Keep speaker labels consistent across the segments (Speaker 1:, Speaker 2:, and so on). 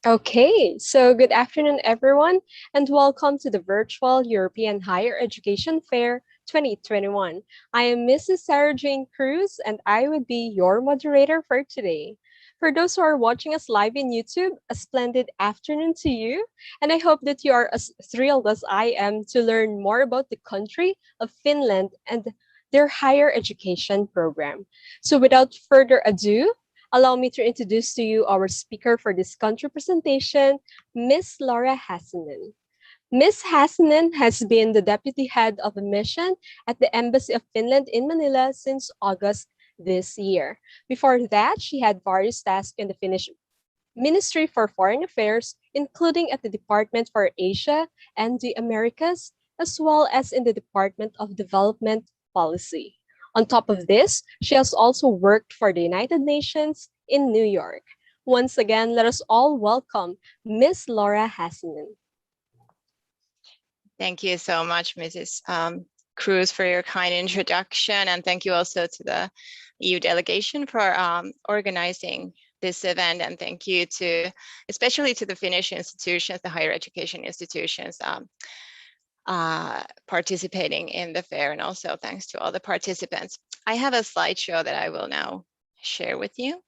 Speaker 1: Okay, so good afternoon, everyone, and welcome to the virtual European Higher Education Fair 2021. I am Mrs. Sarah Jane Cruz, and I would be your moderator for today. For those who are watching us live in YouTube, a splendid afternoon to you, and I hope that you are as thrilled as I am to learn more about the country of Finland and their higher education program. So, without further ado, allow me to introduce to you our speaker for this country presentation, Miss Laura Hassanen. Miss Hassanen has been the deputy head of a mission at the Embassy of Finland in Manila since August this year. Before that, she had various tasks in the Finnish Ministry for Foreign Affairs, including at the Department for Asia and the Americas, as well as in the Department of Development Policy. On top of this, she has also worked for the United Nations in New York. Once again, let us all welcome Miss Laura Hassanen.
Speaker 2: Thank you so much, Mrs. Cruz, for your kind introduction, and thank you also to the EU delegation for organizing this event, and thank you to, especially to the Finnish institutions, the higher education institutions participating in the fair, and also thanks to all the participants. I have a slideshow that I will now share with you.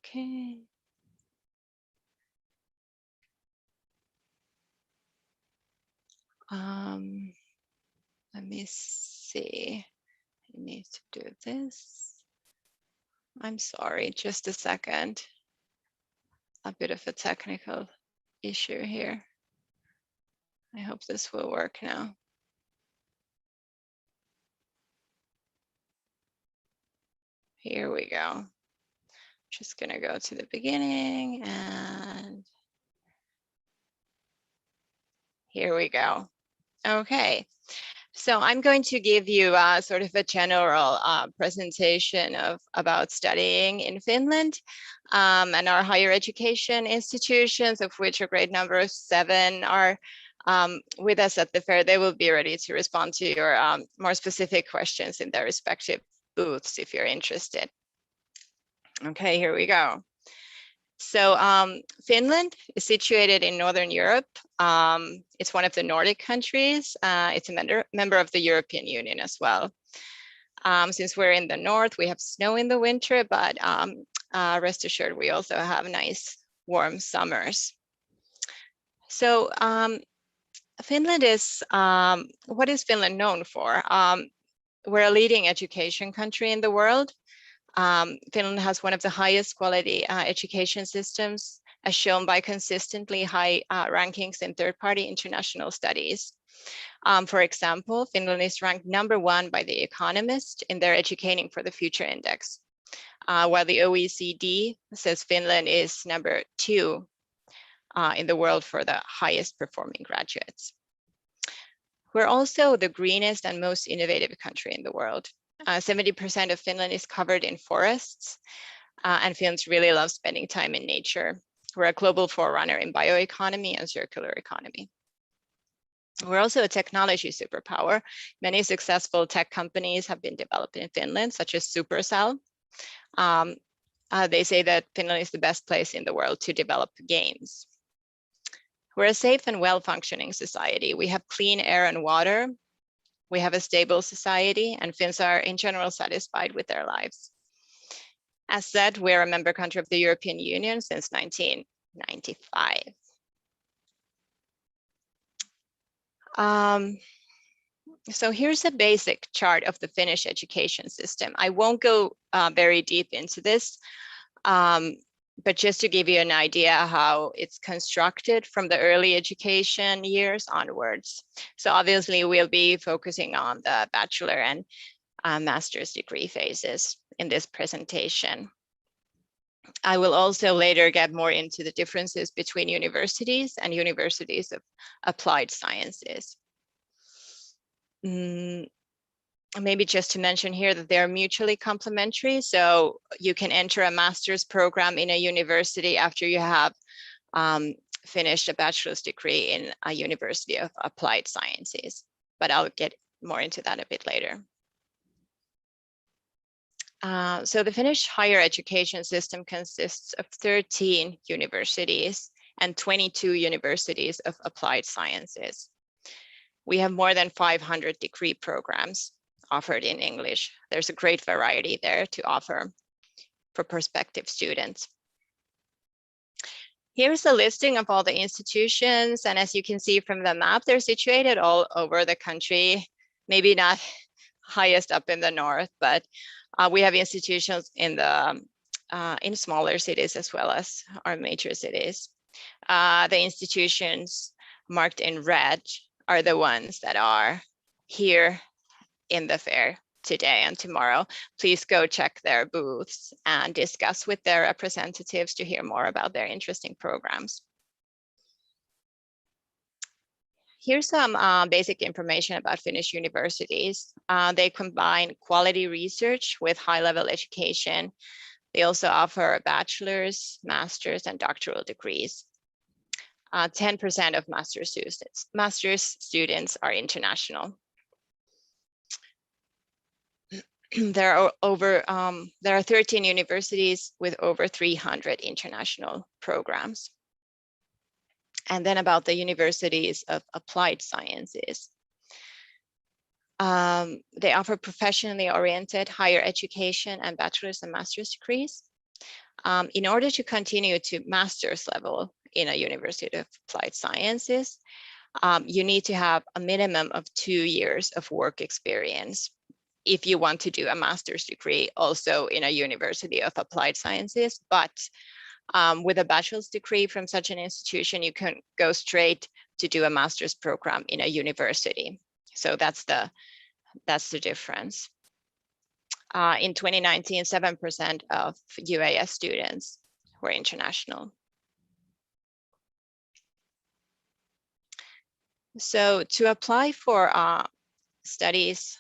Speaker 2: Okay. Let me see. I need to do this. I'm sorry, just a second. A bit of a technical issue here. I hope this will work now. Here we go. Just gonna go to the beginning and here we go. Okay, so I'm going to give you sort of a general presentation about studying in Finland and our higher education institutions, of which a great number of 7 are with us at the fair. They will be ready to respond to your more specific questions in their respective booths if you're interested. Okay, here we go. So Finland is situated in Northern Europe. It's one of the Nordic countries. It's a member of the European Union as well. Since we're in the north, we have snow in the winter, but rest assured, we also have nice warm summers. So Finland is, what is Finland known for? We're a leading education country in the world. Finland has one of the highest quality education systems, as shown by consistently high rankings in third-party international studies. For example, Finland is ranked #1 by The Economist in their Educating for the Future index, while the OECD says Finland is #2 in the world for the highest performing graduates. We're also the greenest and most innovative country in the world. 70% of Finland is covered in forests, and Finns really love spending time in nature. We're a global forerunner in bioeconomy and circular economy. We're also a technology superpower. Many successful tech companies have been developed in Finland, such as Supercell. They say that Finland is the best place in the world to develop games. We're a safe and well-functioning society. We have clean air and water. We have a stable society, and Finns are in general satisfied with their lives. As said, we're a member country of the European Union since 1995. So here's a basic chart of the Finnish education system. I won't go very deep into this, but just to give you an idea how it's constructed from the early education years onwards. So obviously we'll be focusing on the bachelor and master's degree phases in this presentation. I will also later get more into the differences between universities and universities of applied sciences. Maybe just to mention here that they are mutually complementary. So you can enter a master's program in a university after you have finished a bachelor's degree in a university of applied sciences, but I'll get more into that a bit later. So the Finnish higher education system consists of 13 universities and 22 universities of applied sciences. We have more than 500 degree programs offered in English. There's a great variety there to offer for prospective students. Here's a listing of all the institutions, and as you can see from the map, they're situated all over the country, maybe not highest up in the north, but we have institutions in smaller cities as well as our major cities. The institutions marked in red are the ones that are here in the fair today and tomorrow. Please go check their booths and discuss with their representatives to hear more about their interesting programs. Here's some basic information about Finnish universities. They combine quality research with high-level education. They also offer bachelor's, master's, and doctoral degrees. 10% of master's students are international. There are 13 universities with over 300 international programs. And then about the universities of applied sciences. They offer professionally oriented higher education and bachelor's and master's degrees. In order to continue to master's level in a university of applied sciences, you need to have a minimum of 2 years of work experience if you want to do a master's degree also in a university of applied sciences. But with a bachelor's degree from such an institution, you can go straight to do a master's program in a university. So that's the difference. In 2019, 7% of UAS students were international. So to apply for studies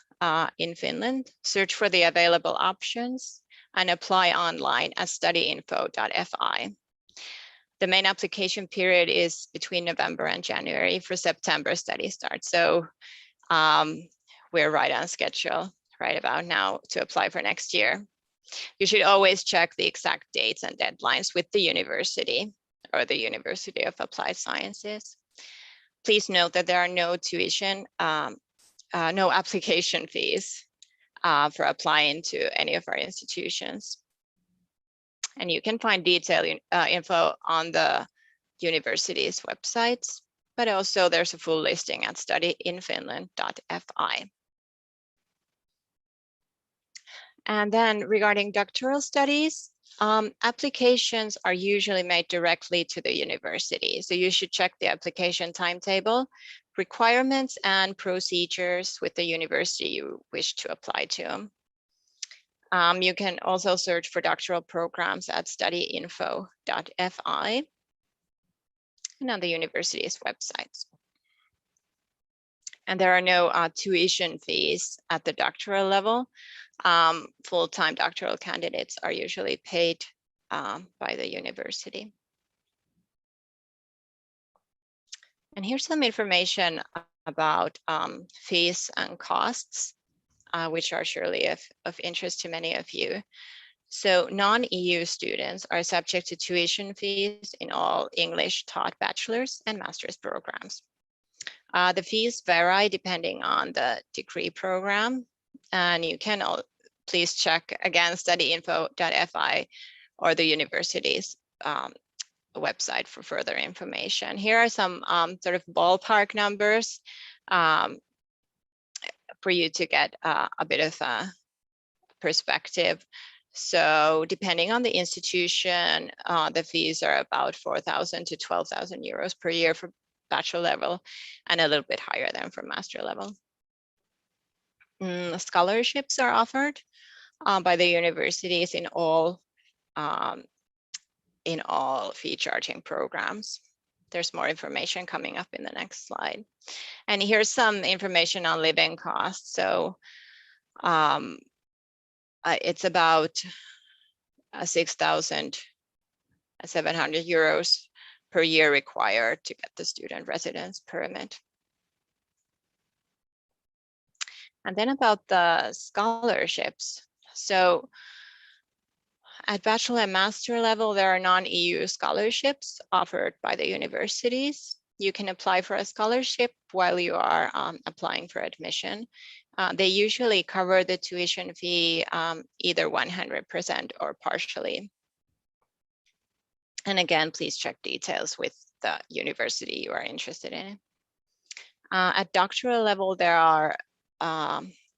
Speaker 2: in Finland, search for the available options and apply online at studyinfo.fi. The main application period is between November and January. For September, study starts. So we're right on schedule right about now to apply for next year. You should always check the exact dates and deadlines with the university or the University of Applied Sciences. Please note that there are no tuition, no application fees for applying to any of our institutions. And you can find detailed info on the university's websites, but also there's a full listing at studyinfinland.fi. And then regarding doctoral studies, applications are usually made directly to the university. So you should check the application timetable, requirements, and procedures with the university you wish to apply to. You can also search for doctoral programs at studyinfo.fi and on the university's websites. And there are no tuition fees at the doctoral level. Full-time doctoral candidates are usually paid by the university. And here's some information about fees and costs, which are surely of interest to many of you. So non-EU students are subject to tuition fees in all English taught bachelor's and master's programs. The fees vary depending on the degree program, and you can please check again studyinfo.fi or the university's website for further information. Here are some sort of ballpark numbers for you to get a bit of a perspective. So depending on the institution, the fees are about 4,000 to 12,000 euros per year for bachelor level and a little bit higher than for master level. Scholarships are offered by the universities in all fee charging programs. There's more information coming up in the next slide. And here's some information on living costs. So it's about 6,700 euros per year required to get the student residence permit. And then about the scholarships. So At bachelor and master level, there are non-EU scholarships offered by the universities. You can apply for a scholarship while you are applying for admission. They usually cover the tuition fee either 100% or partially. And again, please check details with the university you are interested in. At doctoral level, there are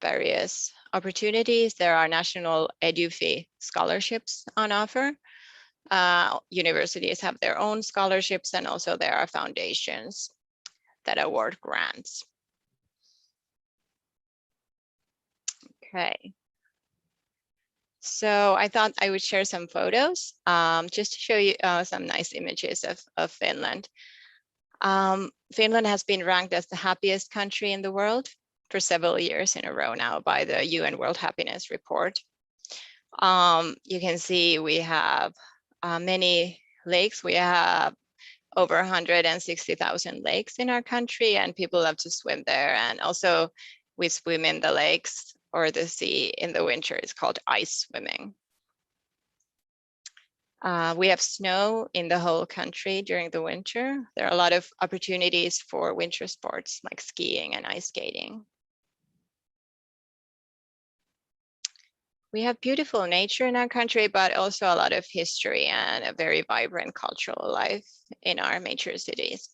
Speaker 2: various opportunities. There are national EduFi scholarships on offer. Universities have their own scholarships, and also there are foundations that award grants. Okay. So I thought I would share some photos just to show you some nice images of Finland. Finland has been ranked as the happiest country in the world for several years in a row now by the UN World Happiness Report. You can see we have many lakes. We have over 160,000 lakes in our country, and people love to swim there. And also we swim in the lakes or the sea in the winter. It's called ice swimming. We have snow in the whole country during the winter. There are a lot of opportunities for winter sports like skiing and ice skating. We have beautiful nature in our country, but also a lot of history and a very vibrant cultural life in our major cities.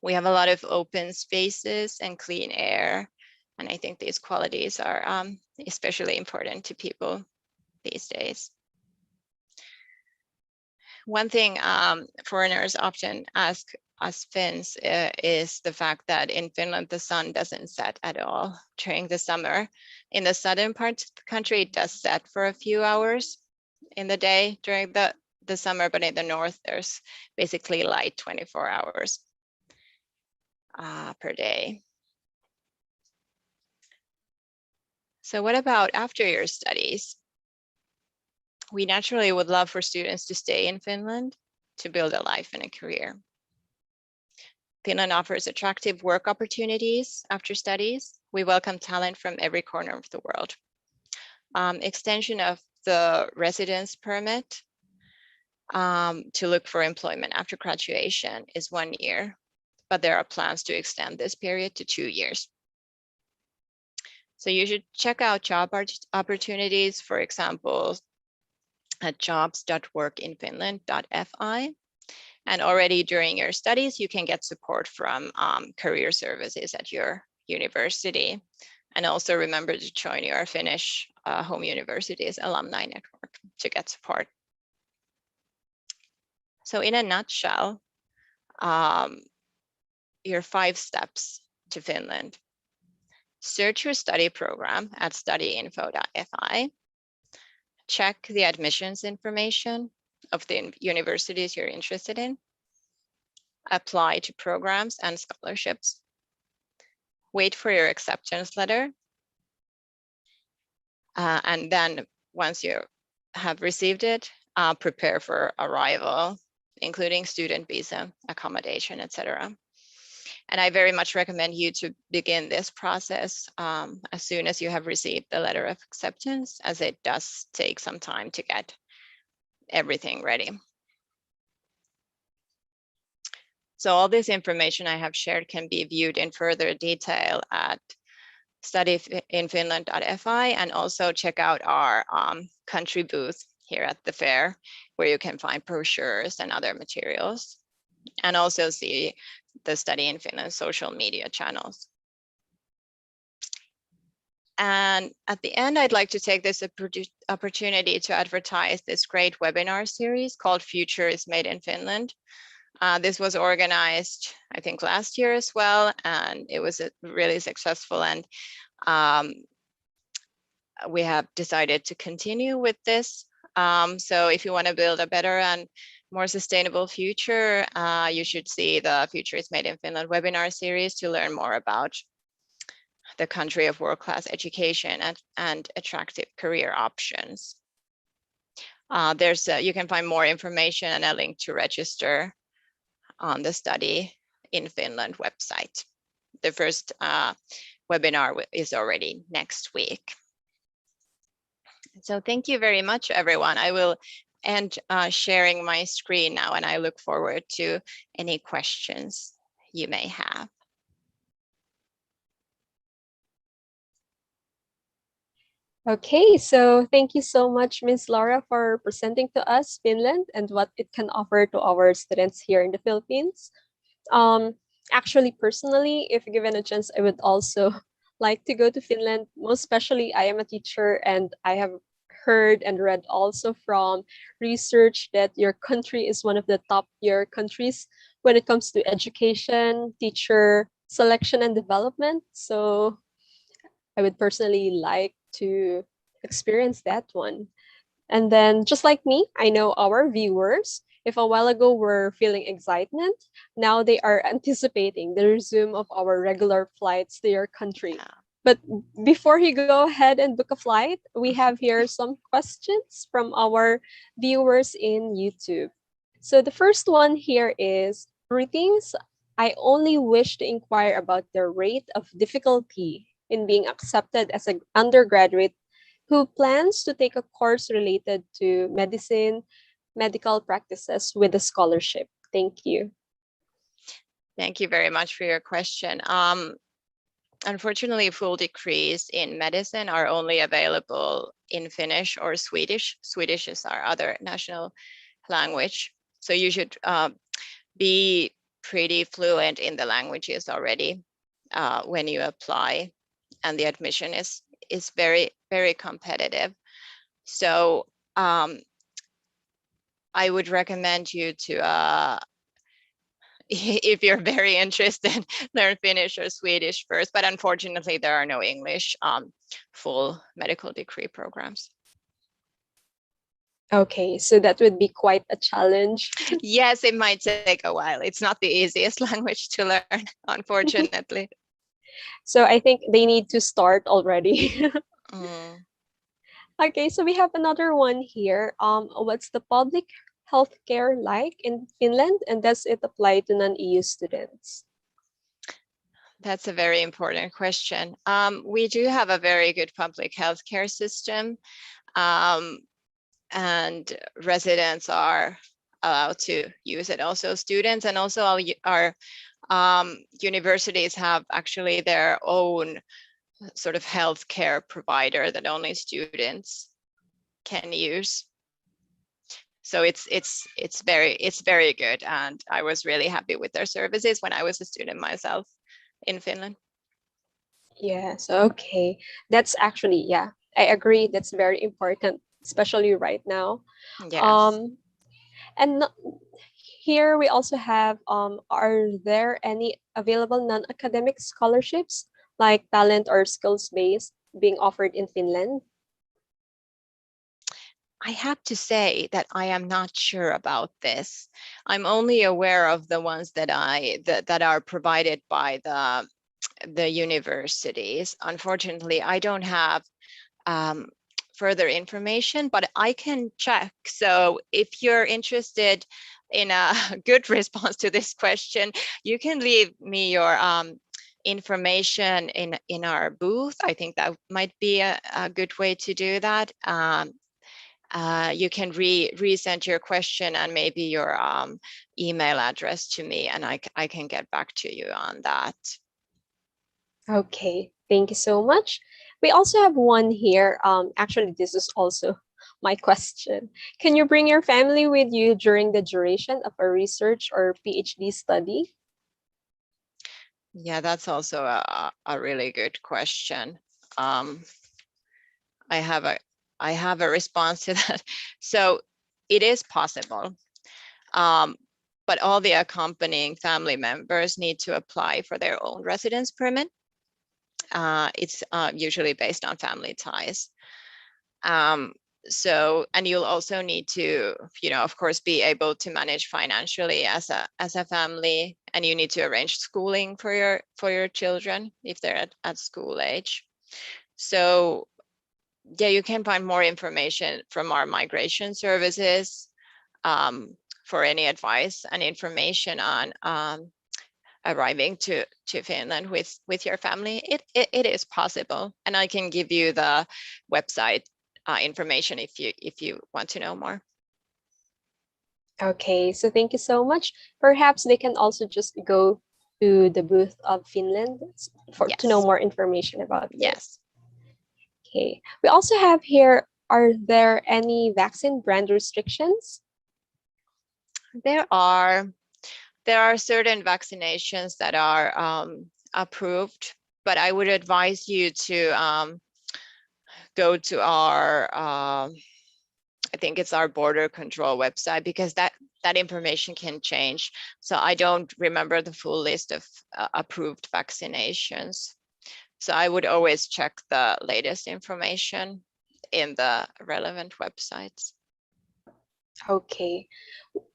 Speaker 2: We have a lot of open spaces and clean air, and I think these qualities are especially important to people these days. One thing foreigners often ask us Finns is the fact that in Finland, the sun doesn't set at all during the summer. In the southern parts of the country, it does set for a few hours in the day during the summer, but in the north, there's basically light 24 hours per day. So what about after your studies? We naturally would love for students to stay in Finland to build a life and a career. Finland offers attractive work opportunities after studies. We welcome talent from every corner of the world. Extension of the residence permit to look for employment after graduation is 1 year, but there are plans to extend this period to 2 years. So you should check out job opportunities, for example, at jobs.workinfinland.fi. And already during your studies, you can get support from career services at your university. And also remember to join your Finnish home university's alumni network to get support. So in a nutshell, your 5 steps to Finland. Search your study program at studyinfo.fi. Check the admissions information of the universities you're interested in. Apply to programs and scholarships. Wait for your acceptance letter. And then once you have received it, prepare for arrival, including student visa, accommodation, etc. And I very much recommend you to begin this process as soon as you have received the letter of acceptance, as it does take some time to get everything ready. So all this information I have shared can be viewed in further detail at studyinfinland.fi, and also check out our country booth here at the fair, where you can find brochures and other materials, and also see the Study in Finland social media channels. And at the end, I'd like to take this opportunity to advertise this great webinar series called Future is Made in Finland. This was organized, I think, last year as well, and it was really successful. And we have decided to continue with this. So if you want to build a better and more sustainable future, you should see the Future is Made in Finland webinar series to learn more about the country of world-class education and attractive career options. You can find more information and a link to register on the Study in Finland website. The first webinar is already next week. So thank you very much, everyone. I will end sharing my screen now, and I look forward to any questions you may have.
Speaker 1: Okay, so thank you so much, Ms. Laura, for presenting to us Finland and what it can offer to our students here in the Philippines. Um, Actually, personally, if given a chance, I would also like to go to Finland. Most especially, I am a teacher, and I have heard and read also from research that your country is one of the top tier countries when it comes to education, teacher selection, and development. So I would personally like to experience that one. And then, just like me, I know our viewers, if a while ago were feeling excitement, now they are anticipating the resume of our regular flights to your country.
Speaker 2: Yeah.
Speaker 1: But before you go ahead and book a flight, we have here some questions from our viewers in YouTube. So the first one here is greetings. I only wish to inquire about the rate of difficulty in being accepted as an undergraduate who plans to take a course related to medicine, medical practices with a scholarship. Thank you.
Speaker 2: Thank you very much for your question. Unfortunately, full degrees in medicine are only available in Finnish or Swedish. Swedish is our other national language. So you should be pretty fluent in the languages already when you apply, and the admission is very, very competitive. So I would recommend you to if you're very interested, learn Finnish or Swedish first, but unfortunately there are no English full medical degree programs.
Speaker 1: Okay, so that would be quite a challenge.
Speaker 2: Yes, it might take a while. It's not the easiest language to learn, unfortunately.
Speaker 1: So I think they need to start already.
Speaker 2: Mm.
Speaker 1: Okay, so we have another one here. What's the public healthcare like in Finland, and does it apply to non-EU students?
Speaker 2: That's a very important question. We do have a very good public healthcare system, and residents are allowed to use it. Also, students and also our universities have actually their own sort of healthcare provider that only students can use. So it's very good, and I was really happy with their services when I was a student myself in Finland.
Speaker 1: Yes, okay. That's actually, yeah, I agree. That's very important, especially right now.
Speaker 2: Yes.
Speaker 1: Um, and here we also have, are there any available non-academic scholarships like talent or skills based being offered in Finland?
Speaker 2: I have to say that I am not sure about this. I'm only aware of the ones that are provided by the universities. Unfortunately, I don't have um, further information, but I can check. So if you're interested in a good response to this question, you can leave me your information in our booth. I think that might be a good way to do that. You can resend your question and maybe your email address to me, and I can get back to you on that.
Speaker 1: Okay, thank you so much. We also have one here. Actually, this is also my question. Can you bring your family with you during the duration of a research or PhD study?
Speaker 2: Yeah, that's also a really good question. Um, I have a I have a response to that. So it is possible, um, but all the accompanying family members need to apply for their own residence permit. It's usually based on family ties. Um, so, and you'll also need to, of course, be able to manage financially as a family, and you need to arrange schooling for your children if they're at school age. So yeah, you can find more information from our migration services for any advice and information on arriving to Finland with your family. It is possible, and I can give you the website information if you want to know more.
Speaker 1: Okay, so thank you so much. Perhaps they can also just go to the booth of Finland to know
Speaker 2: Yes.
Speaker 1: more information about this.
Speaker 2: Yes.
Speaker 1: Okay, we also have here, are there any vaccine brand restrictions?
Speaker 2: There are certain vaccinations that are approved, but I would advise you to go to our I think it's our border control website, because that information can change. So I don't remember the full list of approved vaccinations. So I would always check the latest information in the relevant websites.
Speaker 1: Okay.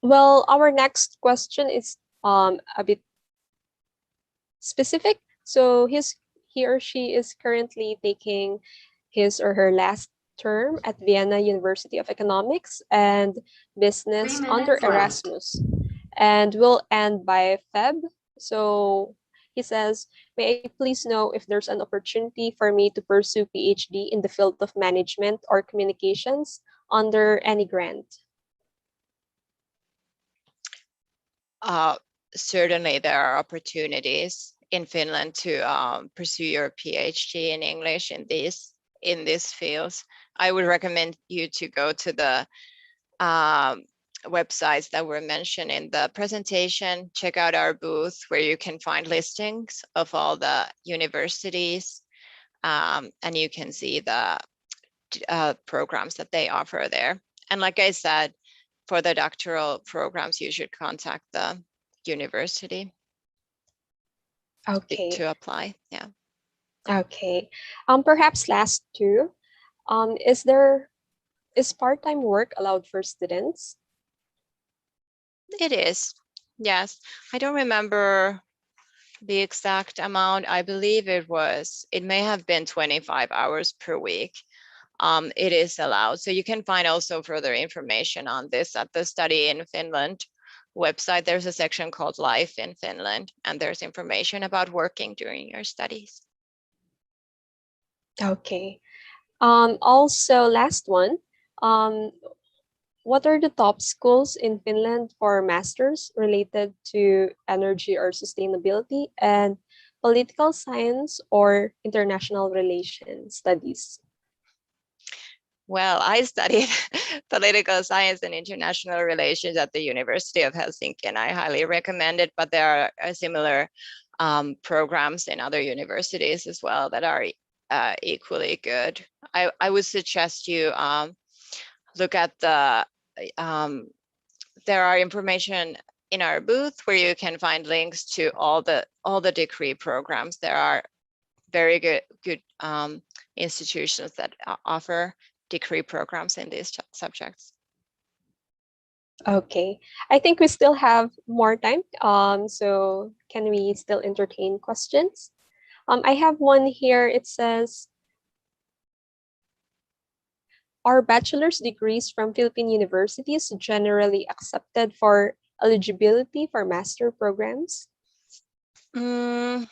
Speaker 1: Well, our next question is a bit specific. So he or she is currently taking his or her last term at Vienna University of Economics and Business under Erasmus, and will end by Feb. So he says, may I please know if there's an opportunity for me to pursue PhD in the field of management or communications under any grant?
Speaker 2: Certainly there are opportunities in Finland to pursue your PhD in English in these fields. I would recommend you to go to the websites that were mentioned in the presentation. Check out our booth where you can find listings of all the universities, and you can see the programs that they offer there. And like I said, for the doctoral programs, you should contact the university
Speaker 1: Okay.
Speaker 2: to apply. Yeah,
Speaker 1: Okay. Perhaps last two. Is part-time work allowed for students?
Speaker 2: it is. Yes, I don't remember the exact amount. I believe it may have been 25 hours per week. It is allowed. So you can find also further information on this at the Study in Finland website. There's a section called Life in Finland, and there's information about working during your studies.
Speaker 1: Okay. Also, last one. Um, what are the top schools in Finland for masters related to energy or sustainability and political science or international relations studies?
Speaker 2: Well, I studied political science and international relations at the University of Helsinki, and I highly recommend it, but there are similar programs in other universities as well that are equally good. I would suggest you look at there are information in our booth where you can find links to all the degree programs. There are very good institutions that offer degree programs in these subjects.
Speaker 1: Okay. I think we still have more time. So can we still entertain questions? I have one here. It says, are bachelor's degrees from Philippine universities generally accepted for eligibility for master programs?
Speaker 2: I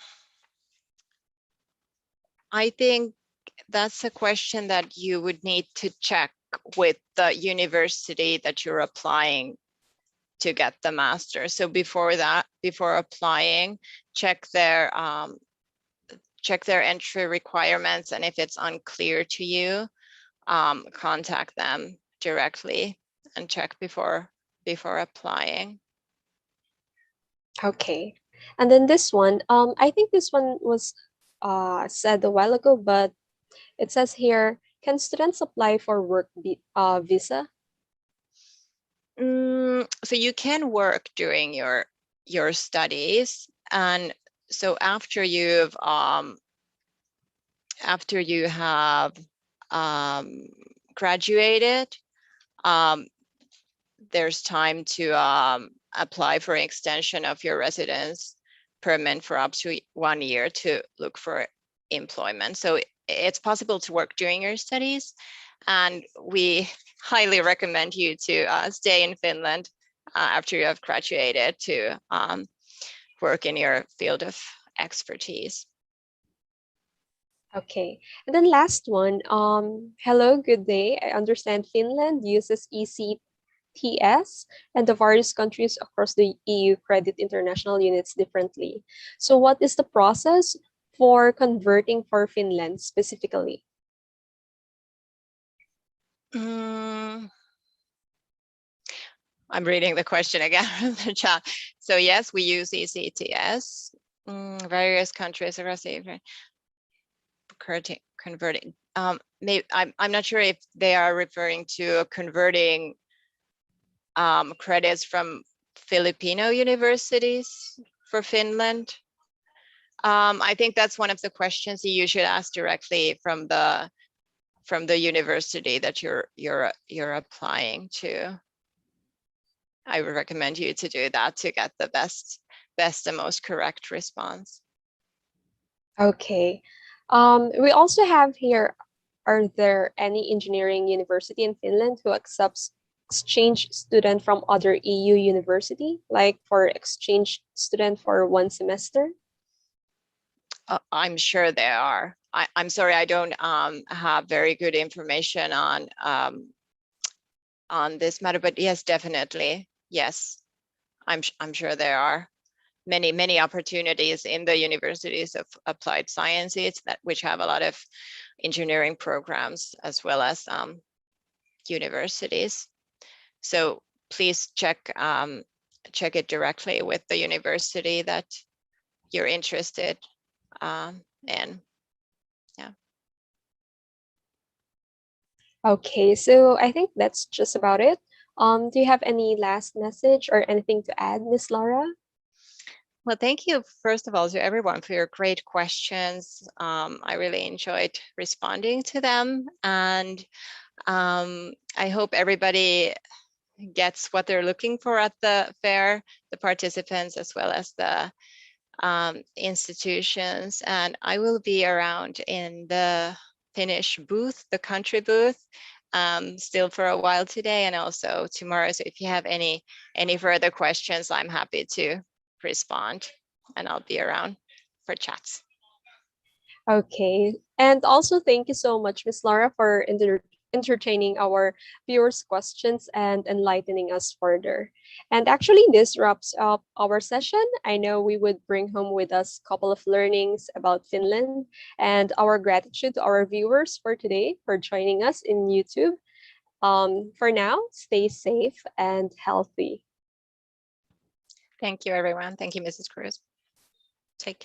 Speaker 2: think that's a question that you would need to check with the university that you're applying to get the master. So before applying, check their entry requirements, and if it's unclear to you, contact them directly and check before applying.
Speaker 1: Okay. And then this one, I think this one was said a while ago, but it says here, can students apply for work visa?
Speaker 2: So you can work during your studies, and so after you have graduated, there's time to apply for an extension of your residence permit for up to 1 year to look for employment. So it's possible to work during your studies, and we highly recommend you to stay in Finland after you have graduated to work in your field of expertise.
Speaker 1: Okay. And then last one. Hello, good day. I understand Finland uses ECTS and the various countries across the EU credit international units differently. So what is the process for converting for Finland specifically?
Speaker 2: Mm, I'm reading the question again from the chat. So yes, we use ECTS. Various countries across the converting. Maybe I'm not sure if they are referring to converting credits from Filipino universities for Finland. I think that's one of the questions you should ask directly from the university that you're applying to. I would recommend you to do that to get the best and most correct response.
Speaker 1: Okay. We also have here, are there any engineering university in Finland who accepts exchange student from other EU university, like for exchange student for one semester?
Speaker 2: I'm sure there are. I'm sorry, I don't have very good information on this matter, but yes, definitely, yes. I'm sure there are many opportunities in the universities of applied sciences which have a lot of engineering programs as well as universities. So please check it directly with the university that you're interested in. Yeah.
Speaker 1: Okay, so I think that's just about it. Do you have any last message or anything to add, Miss Laura?
Speaker 2: Well, thank you, first of all, to everyone for your great questions. I really enjoyed responding to them. And I hope everybody gets what they're looking for at the fair, the participants as well as the institutions. And I will be around in the Finnish booth, the country booth, still for a while today and also tomorrow. So if you have any further questions, I'm happy to respond and I'll be around for chats.
Speaker 1: Okay, and also thank you so much, Miss Laura, for entertaining our viewers' questions and enlightening us further. And actually, this wraps up our session. I know we would bring home with us a couple of learnings about Finland and our gratitude to our viewers for today for joining us in YouTube. For now, stay safe and healthy.
Speaker 2: Thank you, everyone. Thank you, Mrs. Cruz. Take care.